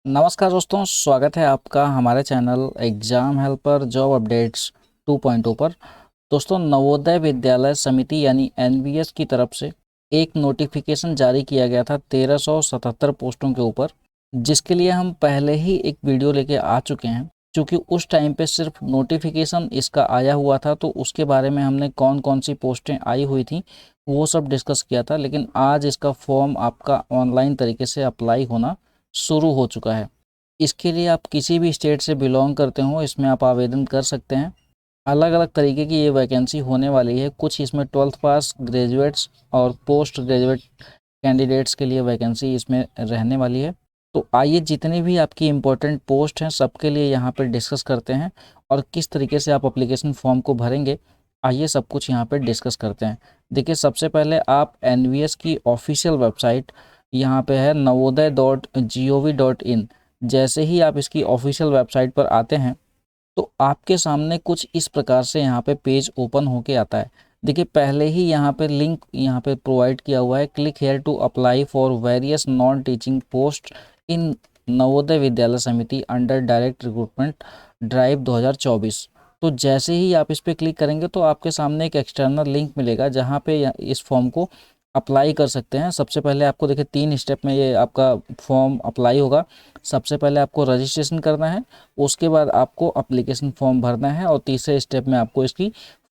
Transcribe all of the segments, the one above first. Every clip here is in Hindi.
नमस्कार दोस्तों, स्वागत है आपका हमारे channel exam helper job updates 2.0 पर। दोस्तों, नवोदय विद्यालय समिति यानी एनवीएस की तरफ से एक नोटिफिकेशन जारी किया गया था 1377 पोस्टों के ऊपर, जिसके लिए हम पहले ही एक वीडियो लेके आ चुके हैं। क्योंकि उस टाइम पे सिर्फ नोटिफिकेशन इसका आया हुआ था, तो उसके बारे में हमने कौन कौन सी पोस्टें आई हुई थी वो सब डिस्कस किया था। लेकिन आज इसका फॉर्म आपका ऑनलाइन तरीके से अप्लाई होना शुरू हो चुका है। इसके लिए आप किसी भी स्टेट से बिलोंग करते हो, इसमें आप आवेदन कर सकते हैं। अलग अलग तरीके की ये वैकेंसी होने वाली है। कुछ इसमें 12th पास ग्रेजुएट्स और पोस्ट ग्रेजुएट कैंडिडेट्स के लिए वैकेंसी इसमें रहने वाली है। तो आइए, जितनी भी आपकी इम्पोर्टेंट पोस्ट हैं सबके लिए यहाँ पर डिस्कस करते हैं और किस तरीके से आप अप्लीकेशन फॉर्म को भरेंगे, आइए सब कुछ यहाँ पर डिस्कस करते हैं। देखिए, सबसे पहले आप एनवीएस की ऑफिशियल वेबसाइट यहाँ पे है navodaya.gov.in। जैसे ही आप इसकी ऑफिशियल वेबसाइट पर आते हैं तो आपके सामने कुछ इस प्रकार से यहाँ पे पेज ओपन होके आता है। देखिए, पहले ही यहाँ पे लिंक यहाँ पे प्रोवाइड किया हुआ है, click here to apply for various non teaching post in Navodaya Vidyalaya Samiti under direct recruitment drive 2024। तो जैसे ही आप इस पर क्लिक करेंगे तो आपके सामने एक एक्सटर्नल लिंक मिलेगा जहाँ पे इस फॉर्म को अप्लाई कर सकते हैं। सबसे पहले आपको देखिए 3 स्टेप में ये आपका फॉर्म अप्लाई होगा। सबसे पहले आपको रजिस्ट्रेशन करना है, उसके बाद आपको एप्लीकेशन फॉर्म भरना है और तीसरे स्टेप में आपको इसकी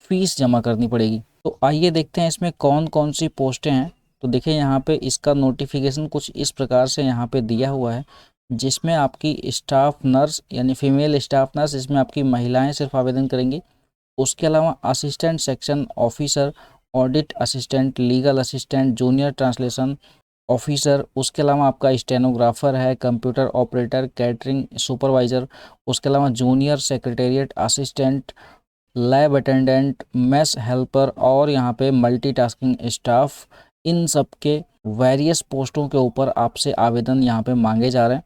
फ़ीस जमा करनी पड़ेगी। तो आइए देखते हैं इसमें कौन कौन सी पोस्टें हैं। तो देखिए, यहाँ पे इसका नोटिफिकेशन कुछ इस प्रकार से यहाँ पे दिया हुआ है, जिसमें आपकी स्टाफ नर्स यानी फीमेल स्टाफ नर्स, इसमें आपकी महिलाएं सिर्फ आवेदन करेंगी। उसके अलावा assistant section officer, audit assistant, legal assistant, junior translation officer, उसके अलावा आपका स्टेनोग्राफर है, कंप्यूटर ऑपरेटर, कैटरिंग सुपरवाइज़र, उसके अलावा junior secretariat assistant, lab attendant, mess helper और यहाँ पे मल्टीटास्किंग स्टाफ। इन सब के वेरियस पोस्टों के ऊपर आपसे आवेदन यहाँ पे मांगे जा रहे हैं।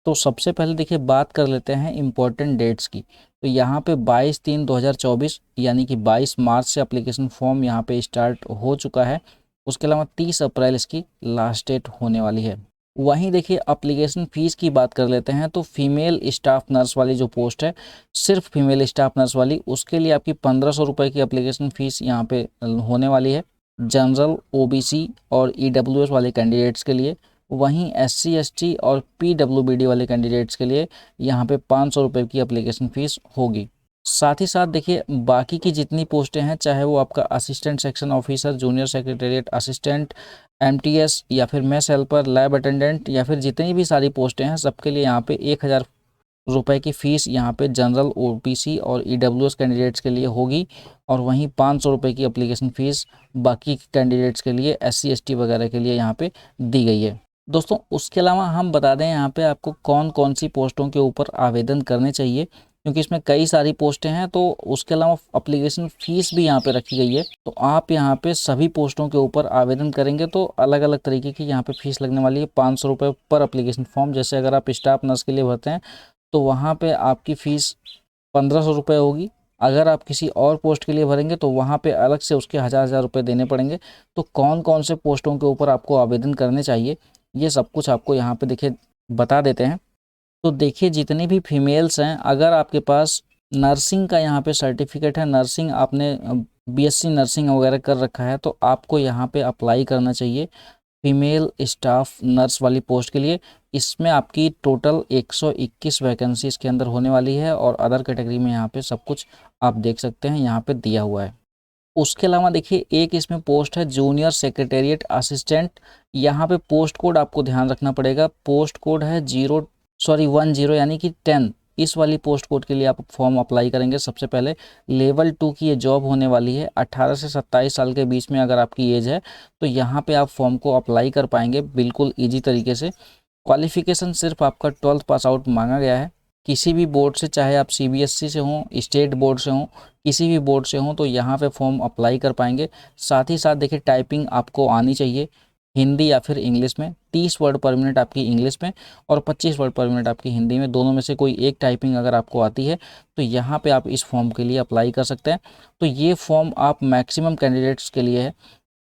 तो सबसे पहले देखिए, बात कर लेते हैं इम्पोर्टेंट डेट्स की। तो यहाँ पे 22/3/2024 यानी कि 22 मार्च से एप्लीकेशन फॉर्म यहाँ पे स्टार्ट हो चुका है। उसके अलावा 30 अप्रैल इसकी लास्ट डेट होने वाली है। वहीं देखिए, एप्लीकेशन फ़ीस की बात कर लेते हैं। तो फीमेल स्टाफ नर्स वाली जो पोस्ट है, सिर्फ फीमेल स्टाफ नर्स वाली, उसके लिए आपकी 1500 रुपये की एप्लीकेशन फ़ीस यहाँ पे होने वाली है, जनरल, ओबीसी और ईडब्ल्यूएस वाले कैंडिडेट्स के लिए। वहीं एससी एसटी और पीडब्ल्यूबीडी वाले कैंडिडेट्स के लिए यहाँ पे 500 रुपये की एप्लीकेशन फ़ीस होगी। साथ ही साथ देखिए, बाकी की जितनी पोस्टें हैं, चाहे वो आपका assistant section officer, junior secretariat assistant, MTS या फिर मेस हेल्पर, लैब अटेंडेंट या फिर जितनी भी सारी पोस्टें हैं, सबके लिए यहाँ पे 1000 रुपये की फ़ीस यहाँ पे जनरल, ओबीसी और ईडब्ल्यूएस कैंडिडेट्स के लिए होगी। और वहीं 500 रुपये की एप्लीकेशन फ़ीस बाकी कैंडिडेट्स के लिए, एससी एसटी वगैरह के लिए यहाँ पे दी गई है। दोस्तों, उसके अलावा हम बता दें यहाँ पे आपको कौन कौन सी पोस्टों के ऊपर आवेदन करने चाहिए, क्योंकि इसमें कई सारी पोस्टें हैं। तो उसके अलावा एप्लीकेशन फ़ीस भी यहाँ पे रखी गई है। तो आप यहाँ पे सभी पोस्टों के ऊपर आवेदन करेंगे तो अलग अलग तरीके की यहाँ पे फ़ीस लगने वाली है। 500 रुपये पर एप्लीकेशन फॉर्म। जैसे अगर आप स्टाफ नर्स के लिए भरते हैं तो वहाँ पे आपकी फ़ीस 1500 रुपये होगी। अगर आप किसी और पोस्ट के लिए भरेंगे तो वहाँ पे अलग से उसके हज़ार रुपये देने पड़ेंगे। तो कौन कौन से पोस्टों के ऊपर आपको आवेदन करने चाहिए, ये सब कुछ आपको यहाँ पे देखिए बता देते हैं। तो देखिए, जितनी भी फीमेल्स हैं, अगर आपके पास नर्सिंग का यहाँ पे सर्टिफिकेट है, नर्सिंग आपने बीएससी नर्सिंग वगैरह कर रखा है, तो आपको यहाँ पे अप्लाई करना चाहिए फीमेल स्टाफ नर्स वाली पोस्ट के लिए। इसमें आपकी टोटल 121 वैकेंसी इसके अंदर होने वाली है और अदर कैटेगरी में यहाँ पे सब कुछ आप देख सकते हैं, यहाँ पे दिया हुआ है। उसके अलावा देखिए, एक इसमें पोस्ट है जूनियर सेक्रेटेरिएट असिस्टेंट। यहाँ पे पोस्ट कोड आपको ध्यान रखना पड़ेगा। पोस्ट कोड है 10 यानी कि 10। इस वाली पोस्ट कोड के लिए आप फॉर्म अप्लाई करेंगे। सबसे पहले लेवल 2 की ये जॉब होने वाली है। 18 से 27 साल के बीच में अगर आपकी एज है तो यहाँ पे आप फॉर्म को अप्लाई कर पाएंगे बिल्कुल ईजी तरीके से। क्वालिफिकेशन सिर्फ आपका 12th पास आउट मांगा गया है। किसी भी बोर्ड से, चाहे आप सीबीएसई से हों, स्टेट बोर्ड से हों, किसी भी बोर्ड से हों, तो यहाँ पे फॉर्म अप्लाई कर पाएंगे। साथ ही साथ देखिए, टाइपिंग आपको आनी चाहिए हिंदी या फिर इंग्लिश में। 30 वर्ड पर मिनट आपकी इंग्लिश में और 25 वर्ड पर मिनट आपकी हिंदी में, दोनों में से कोई एक टाइपिंग अगर आपको आती है तो यहाँ पे आप इस फॉर्म के लिए अप्लाई कर सकते हैं। तो ये फॉर्म आप मैक्सिमम कैंडिडेट्स के लिए है।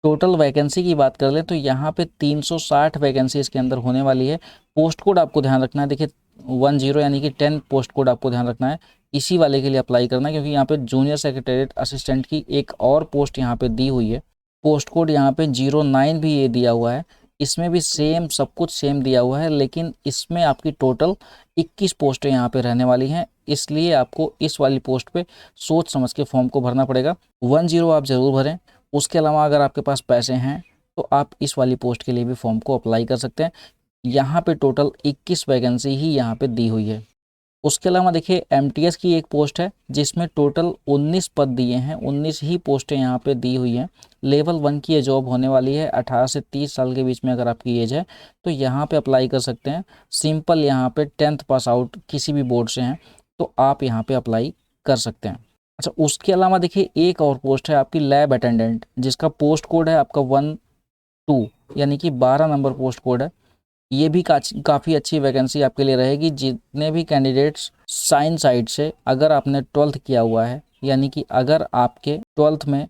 टोटल वैकेंसी की बात कर लें तो यहाँ पे 360 वैकेंसी इसके अंदर होने वाली है। पोस्ट कोड आपको ध्यान रखना है। देखिए, 10 यानी कि 10 पोस्ट कोड आपको ध्यान रखना है, इसी वाले के लिए अप्लाई करना है, क्योंकि यहाँ पे जूनियर सेक्रेटेरिएट असिस्टेंट की एक और पोस्ट यहाँ पे दी हुई है। पोस्ट कोड यहाँ पे 09 भी ये दिया हुआ है, इसमें भी सेम सब कुछ सेम दिया हुआ है, लेकिन इसमें आपकी टोटल 21 पोस्टें यहाँ पे रहने वाली हैं, इसलिए आपको इस वाली पोस्ट पे सोच समझ के फॉर्म को भरना पड़ेगा। 10 आप ज़रूर भरें। उसके अलावा अगर आपके पास पैसे हैं तो आप इस वाली पोस्ट के लिए भी फॉर्म को अप्लाई कर सकते हैं। यहाँ पे टोटल 21 वैकेंसी ही यहाँ पे दी हुई है। उसके अलावा देखिए एमटीएस की एक पोस्ट है जिसमें टोटल 19 पद दिए हैं, 19 ही पोस्टें यहाँ पे दी हुई हैं। लेवल 1 की ये जॉब होने वाली है। 18 से 30 साल के बीच में अगर आपकी एज है तो यहाँ पे अप्लाई कर सकते हैं। सिंपल यहाँ पे 10th पास आउट किसी भी बोर्ड से हैं तो आप यहाँ पे अप्लाई कर सकते हैं। अच्छा, उसके अलावा देखिए एक और पोस्ट है आपकी लैब अटेंडेंट, जिसका पोस्ट कोड है आपका 12 यानी कि 12 नंबर पोस्ट कोड है। ये भी काफ़ी अच्छी वैकेंसी आपके लिए रहेगी। जितने भी कैंडिडेट्स साइंस साइड से, अगर आपने 12th किया हुआ है, यानी कि अगर आपके 12th में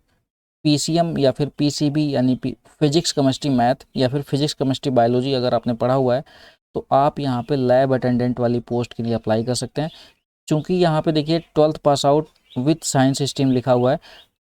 पीसीएम या फिर पीसीबी यानी फिजिक्स केमिस्ट्री मैथ या फिर फिजिक्स केमिस्ट्री बायोलॉजी अगर आपने पढ़ा हुआ है तो आप यहाँ पे लैब अटेंडेंट वाली पोस्ट के लिए अप्लाई कर सकते हैं। चूँकि यहाँ पे देखिए 12th pass out with science stream लिखा हुआ है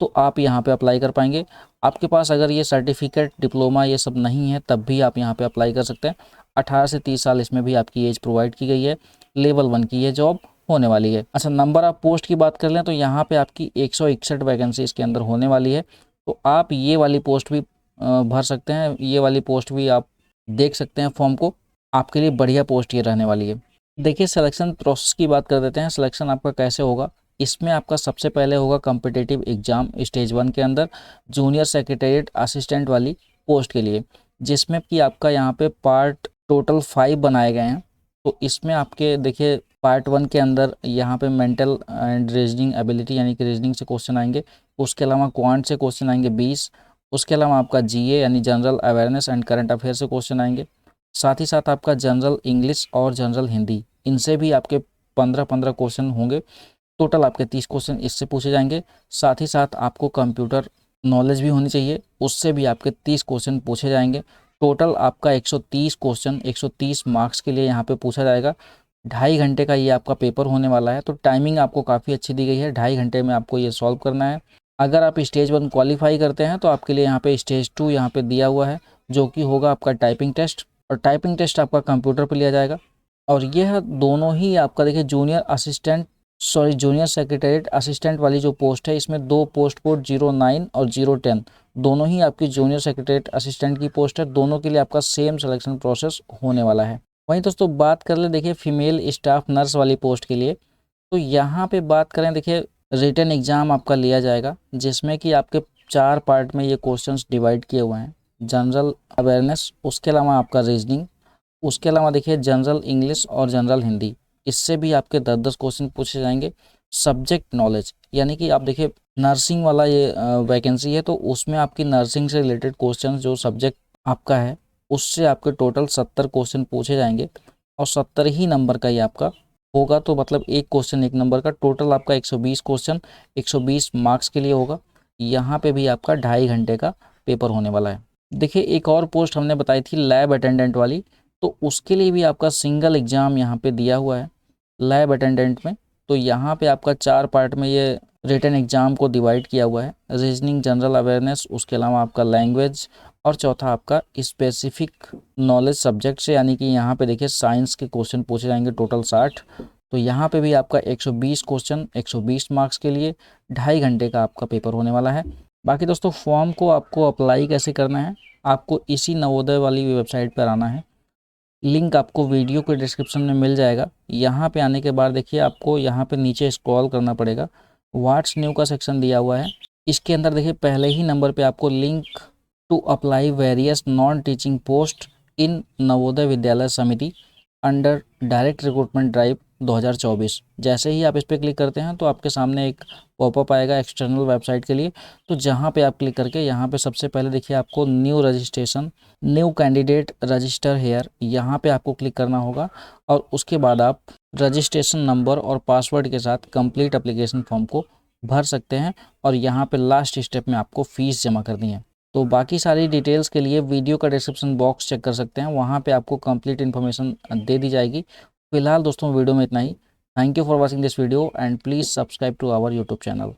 तो आप यहाँ पे अप्लाई कर पाएंगे। आपके पास अगर ये सर्टिफिकेट डिप्लोमा ये सब नहीं है तब भी आप यहाँ पे अप्लाई कर सकते हैं। 18 से 30 साल इसमें भी आपकी एज प्रोवाइड की गई है। लेवल 1 की ये जॉब होने वाली है। अच्छा, नंबर ऑफ पोस्ट की बात कर लें तो यहाँ पे आपकी 161 वैकेंसी इसके अंदर होने वाली है, तो आप ये वाली पोस्ट भी भर सकते हैं। ये वाली पोस्ट भी आप देख सकते हैं फॉर्म को, आपके लिए बढ़िया पोस्ट ये रहने वाली है। देखिए सिलेक्शन प्रोसेस की बात कर देते हैं। सिलेक्शन आपका कैसे होगा, इसमें आपका सबसे पहले होगा कॉम्पिटिटिव एग्जाम स्टेज 1 के अंदर जूनियर सेक्रेटेरिएट असिस्टेंट वाली पोस्ट के लिए, जिसमें कि आपका यहाँ पे पार्ट टोटल 5 बनाए गए हैं। तो इसमें आपके देखिए पार्ट 1 के अंदर यहाँ पे मेंटल एंड रीजनिंग एबिलिटी यानी कि रीजनिंग से क्वेश्चन आएंगे। उसके अलावा क्वांट से क्वेश्चन आएंगे 20। उसके अलावा आपका जीए यानी general awareness and current affair से क्वेश्चन आएंगे। साथ ही साथ आपका जनरल इंग्लिश और जनरल हिंदी, इनसे भी आपके 15-15 क्वेश्चन होंगे। टोटल आपके 30 क्वेश्चन इससे पूछे जाएंगे। साथ ही साथ आपको कंप्यूटर नॉलेज भी होनी चाहिए, उससे भी आपके 30 क्वेश्चन पूछे जाएंगे। टोटल आपका 130 क्वेश्चन 130 मार्क्स के लिए यहाँ पे पूछा जाएगा। 2.5 घंटे का ये आपका पेपर होने वाला है, तो टाइमिंग आपको काफ़ी अच्छी दी गई है। 2.5 घंटे में आपको ये सॉल्व करना है। अगर आप स्टेज 1 क्वालिफाई करते हैं तो आपके लिए यहाँ पे स्टेज 2 यहाँ पे दिया हुआ है, जो कि होगा आपका टाइपिंग टेस्ट, और टाइपिंग टेस्ट आपका कंप्यूटर पर लिया जाएगा। और यह दोनों ही आपका देखिए जूनियर सेक्रेटेरिएट असिस्टेंट वाली जो पोस्ट है, इसमें 2 पोस्ट कोड 09 और 010 दोनों ही आपकी जूनियर सेक्रेटेरिएट असिस्टेंट की पोस्ट है। दोनों के लिए आपका सेम सिलेक्शन प्रोसेस होने वाला है। वहीं दोस्तों बात कर ले देखिए फीमेल स्टाफ नर्स वाली पोस्ट के लिए, तो यहाँ पे बात करें देखिए रिटन एग्ज़ाम आपका लिया जाएगा, जिसमें कि आपके 4 पार्ट में ये क्वेश्चंस डिवाइड किए हुए हैं। जनरल अवेयरनेस, उसके अलावा आपका रीजनिंग, उसके अलावा देखिए जनरल इंग्लिश और जनरल हिंदी, इससे भी आपके 10-10 क्वेश्चन पूछे जाएंगे। सब्जेक्ट नॉलेज यानी कि आप देखिए नर्सिंग वाला ये वैकेंसी है, तो उसमें आपकी नर्सिंग से रिलेटेड क्वेश्चन जो सब्जेक्ट आपका है उससे आपके टोटल 70 क्वेश्चन पूछे जाएंगे, और 70 ही नंबर का ये आपका होगा। तो मतलब एक क्वेश्चन 1 नंबर का, टोटल आपका 120 क्वेश्चन 120 मार्क्स के लिए होगा। यहाँ पे भी आपका 2.5 घंटे का पेपर होने वाला है। देखिए एक और पोस्ट हमने बताई थी लैब अटेंडेंट वाली, तो उसके लिए भी आपका सिंगल एग्ज़ाम यहाँ पे दिया हुआ है लैब अटेंडेंट में। तो यहाँ पे आपका 4 पार्ट में ये रिटन एग्ज़ाम को डिवाइड किया हुआ है। रीजनिंग, जनरल अवेयरनेस, उसके अलावा आपका लैंग्वेज, और चौथा आपका स्पेसिफिक नॉलेज सब्जेक्ट से, यानी कि यहाँ पे देखिए साइंस के क्वेश्चन पूछे जाएंगे टोटल 60। तो यहाँ पे भी आपका 120 क्वेश्चन 120 मार्क्स के लिए 2.5 घंटे का आपका पेपर होने वाला है। बाकी दोस्तों फॉर्म को आपको अप्लाई कैसे करना है, आपको इसी नवोदय वाली वेबसाइट पर आना है। लिंक आपको वीडियो के डिस्क्रिप्शन में मिल जाएगा। यहाँ पे आने के बाद देखिए आपको यहाँ पे नीचे स्क्रॉल करना पड़ेगा, व्हाट्स न्यू का सेक्शन दिया हुआ है। इसके अंदर देखिए पहले ही नंबर पे आपको link to apply various non teaching post in Navodaya Vidyalaya Samiti under direct recruitment drive 2024। जैसे ही आप इस पर क्लिक करते हैं तो आपके सामने एक पॉपअप आएगा एक्सटर्नल वेबसाइट के लिए। तो जहाँ पे आप क्लिक करके यहाँ पे सबसे पहले देखिए आपको new registration, new candidate register here, यहाँ पे आपको क्लिक करना होगा, और उसके बाद आप रजिस्ट्रेशन नंबर और पासवर्ड के साथ कंप्लीट एप्लीकेशन फॉर्म को भर सकते हैं। और यहाँ पे लास्ट स्टेप में आपको फ़ीस जमा करनी है। तो बाकी सारी डिटेल्स के लिए वीडियो का डिस्क्रिप्शन बॉक्स चेक कर सकते हैं, वहाँ पे आपको कंप्लीट इन्फॉर्मेशन दे दी जाएगी। फिलहाल दोस्तों वीडियो में इतना ही। Thank you for watching this video and please subscribe to our YouTube channel.